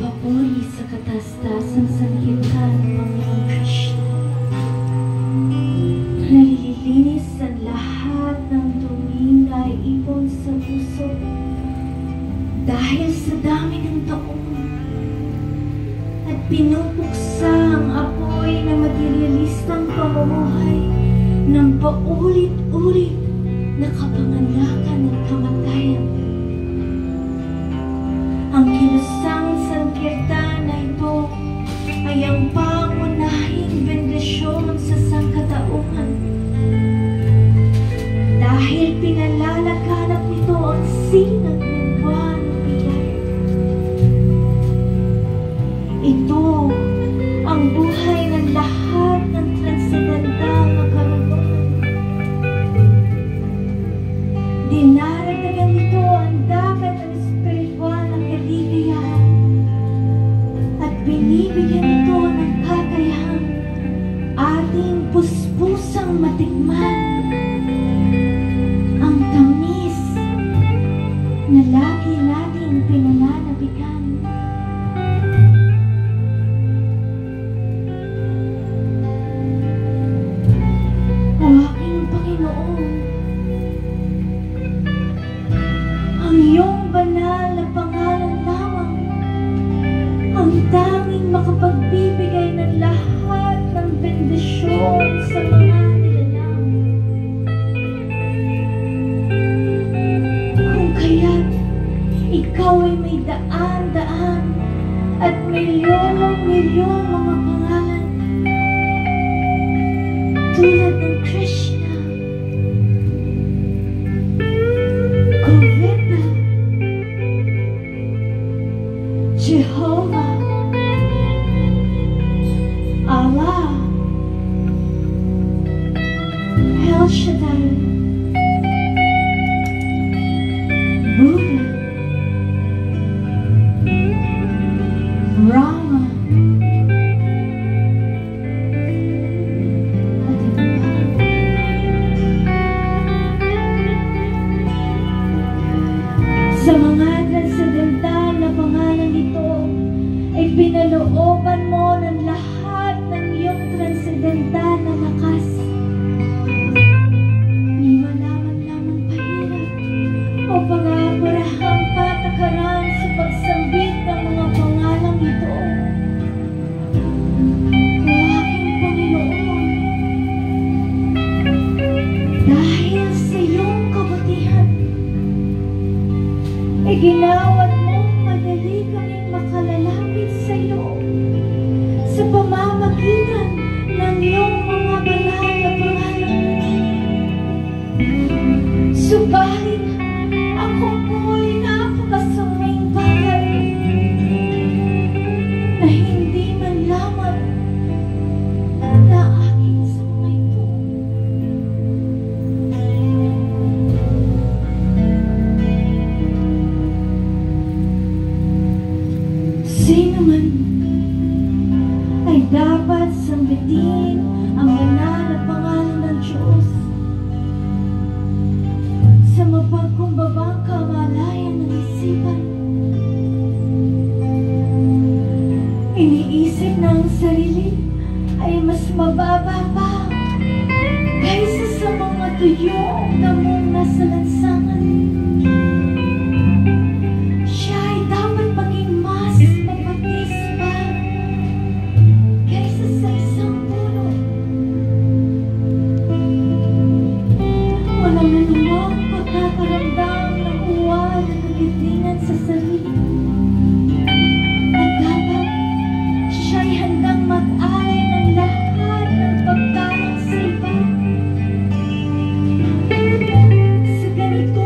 Papuri sa kataas-taasang sanglibutan ng Panginoong Krishna. Nalilinis ang lahat ng duming naiipon sa puso dahil sa dami ng taon at pinupuksa ang apoy na materialistang pamumuhay ng paulit-ulit na kapanganakan at kamatayan. Ang kilusang sankirtan na ito ay ang pangunahing bendisyon sa sangkatauhan dahil pinalalaganap nito ang sinag ng buwan ng biyaya. Ito ang buhay ng lahat ng transendental na karunungan. Dinaragdagan nito ang dagat ng espiritual na kaligayahan at binibigyan ito ng kakayahan ating puspusang matikman ang tamis na lagi nating pinananabikan. O aking Panginoon, ang iyong banal na pangalan lamang ang tanging makapagbibigay ng lahat ng bendisyon sa mga nilalang. Kung kaya't ikaw ay may daan-daan at milyong-milyong mga pangalan tulad ng Krishna, Govinda, Jehovah, Allah, El Shaddai, Buddha, Rama, at iba pa. Sa mga transendental na pangalan nito ay pinalooban mo ng lahat ng iyong transendental na lakas. Di malaman lamang pahirap o pang-aapurahang patakaran sa pagsambit ng mga pangalang ito. O aking Panginoon, dahil sa iyong kabutihan, ay ginawat mong madali kaming makalalapit sa iyo sa pamamagitan ng iyong mga banal na pangalan. Subalit, ako po'y napakasaming bagay na hindi man lamang na aking sa mga ito. Sino man ay dapat sambitin ang banal na pangalan ng Diyos sa mapagkumbabang kamalayan ng isipan. Iniisip na ang sarili ay mas mababa pa kaysa sa mga tuyong damong nasa lansangan. Siya ay dapat maging mas mapatis pa kaysa sa isang puno. Walang anumang pagkakaramdam ng uwan at kagitingan sa sarili. At dapat siya'y handang mag-alay ng lahat ng pagkalang sa iba. Sa ganito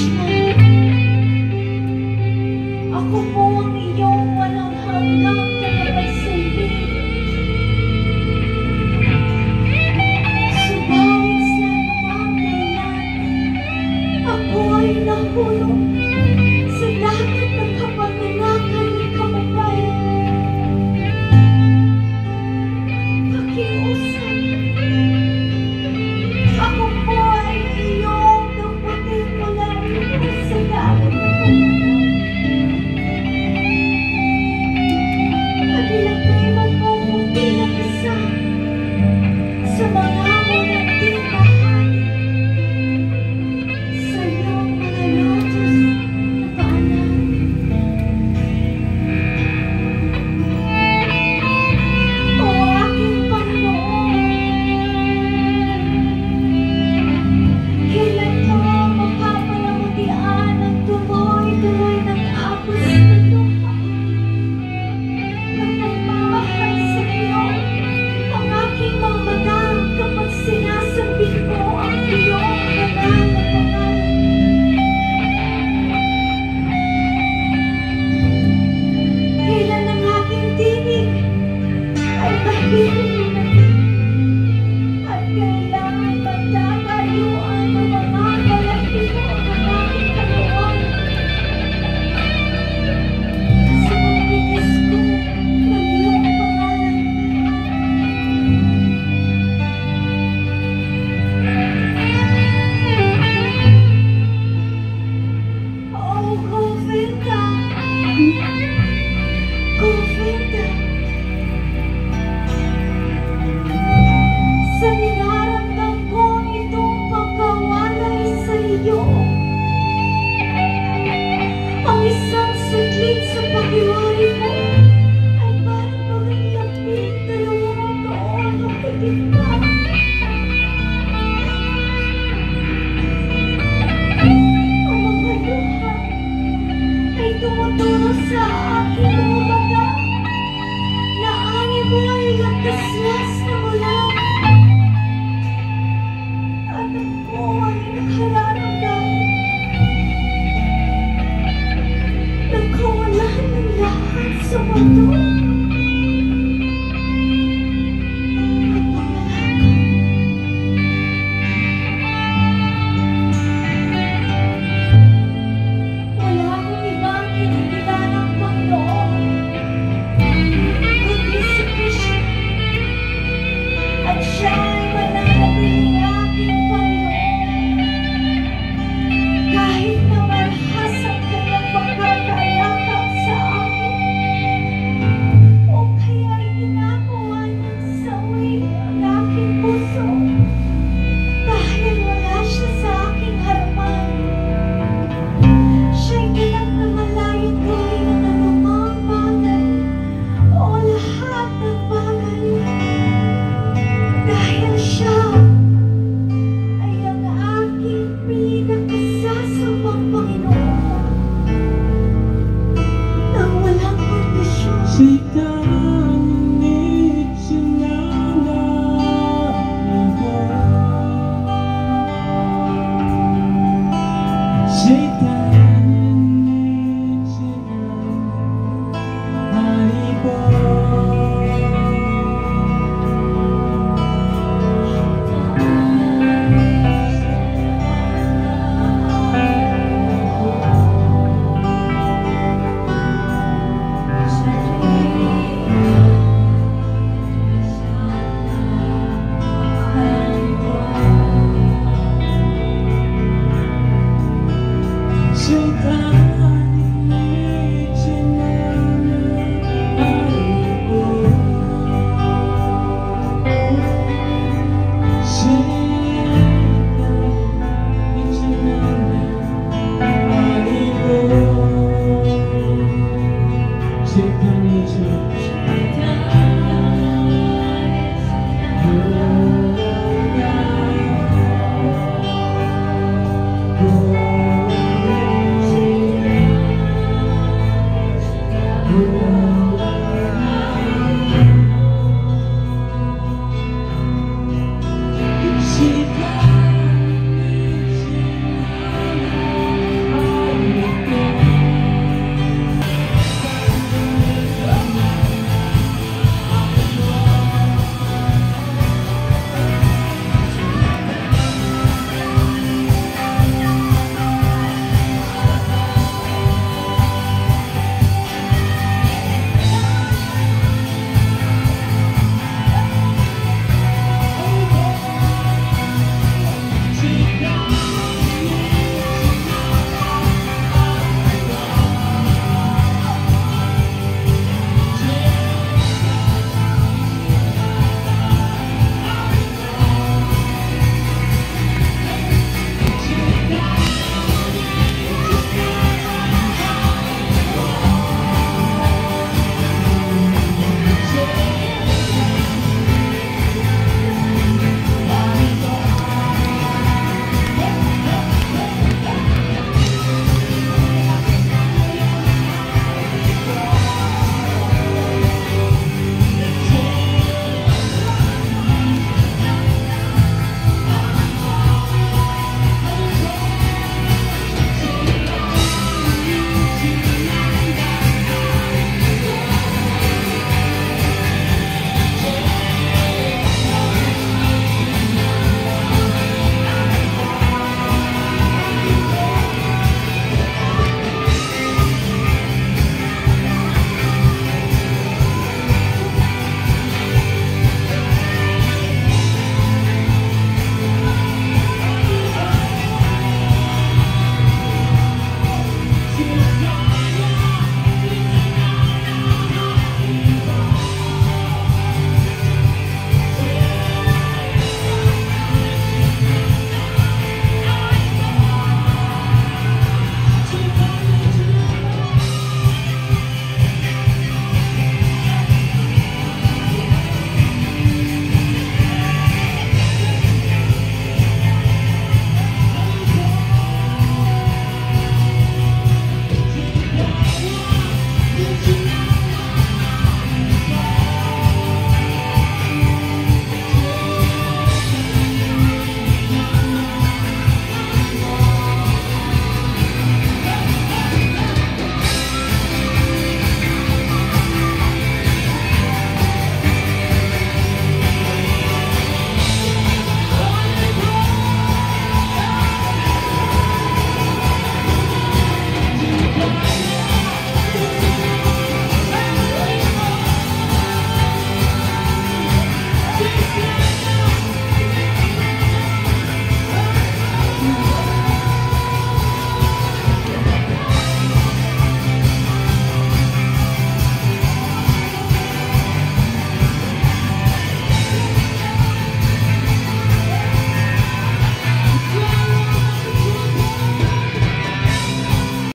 Krishna. Ako po ang iyong walang hanggang tagapagsilbi. Subalit sa anumang dahilan, ako ay nahulog sa dagat ng kapanganakan ng kamatayan. Pakiusap, ako po ay iyong damputin mula rito sa dagat ng kamatayan. At ilagay mo po kung bilang isa sa mga munang di bahagi sa iyong mga lotus na paanan. O aking Panginoon, kailan mo mapapalamutian ang tuloy-tuloy ng agos na luha ng pagmamahal sa iyo ang aking mga mata kapag sinasambit ko ang iyong banal na pangalan? Kailan ang aking tinig ay mahihimik at kailangan magtatayuan ng mga kalapito ng aking kaluan sa pagbigas ko ng iyong pangalan? Oh, Govinda! Govinda! Sa ninaramdam ko itong pagkawalay sa iyo, ang isang saglit sa paghiwari mo ay parang maging labing 2 taon o higit pa. Ang mga luha ay tumuturo sa aking mga mata na ani mo ay lakas-las na ulan. At ako ay nakararamdam na kawalan ng lahat sa mundo. At pangalakan, wala akong ibang kinikilalang Panginoon kundi si Krishna. At siya ay mananatiling aking Panginoon kahit na marahas ang kanyang pagkakayakap sa akin, o kaya'y ginagawa niyang sawi ang aking puso dahil wala siya sa aking harapan. Siya'y pinagmamalayan gawin ang anumang bagay o lahat ng bagay dahil siya ay ang aking pinakasasambang Panginoon na walang kondisyon. Shaitan